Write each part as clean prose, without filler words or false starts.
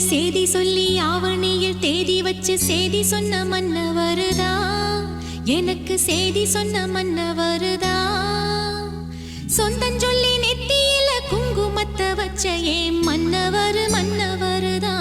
சேதி சொல்லி ஆவணியில் தேதி வச்சு சேதி சொன்ன மன்னவருதா, எனக்கு சேதி சொன்ன மன்னவருதா. சொந்தஞ்சொல்லி நெத்தியில குங்குமத்தை வச்ச ஏன் மன்னவர் மன்னவருதா.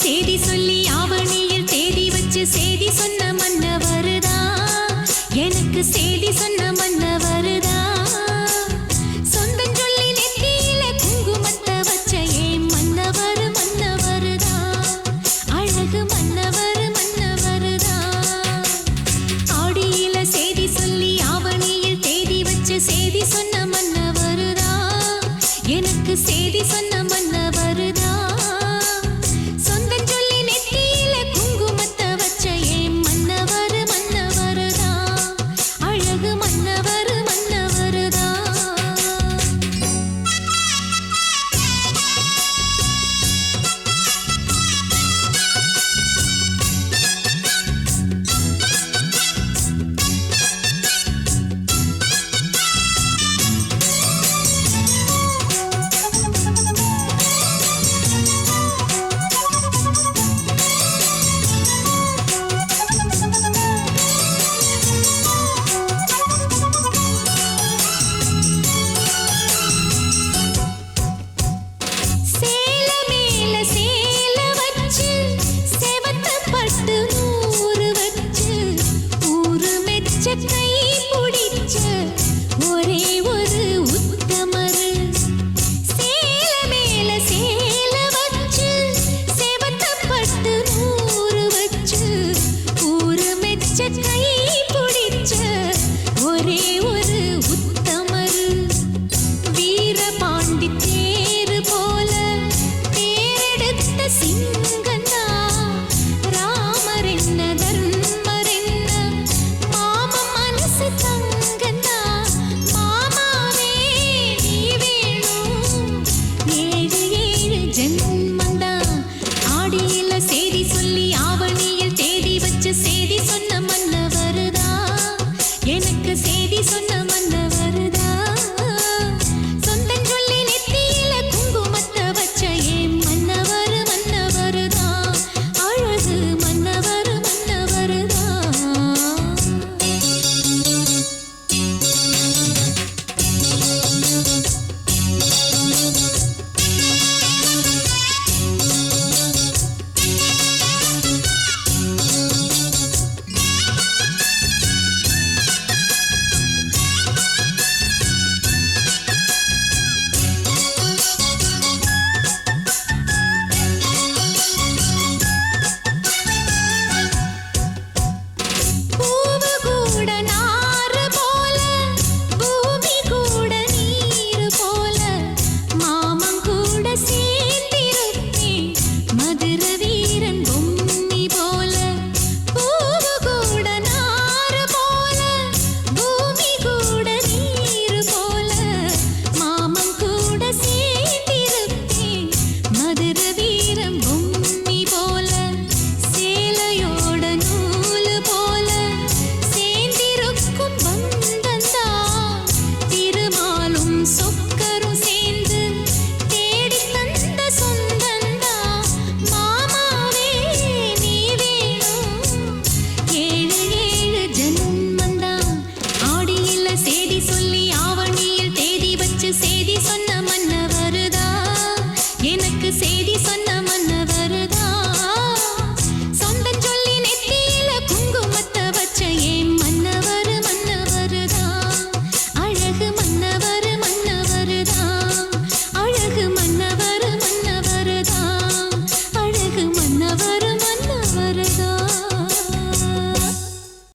சேதி சொல்லி ஆவணியில் தேதி வச்சு சேதி சொன்ன மன்னவருதா, எனக்கு சேதி சொன்ன மன்னவருதா. சொந்தஞ்சொல்லி நெத்தியில குங்குமத்தை வச்ச ஏன் மன்னவர் மன்னவருதா, அழகு மன்னவர் மன்னவருதா. ஆடியில சேதி சொல்லி ஆவணியில் தேதி வச்சு சேதி சொன்ன மன்னவருதா, எனக்கு சேதி சொன்ன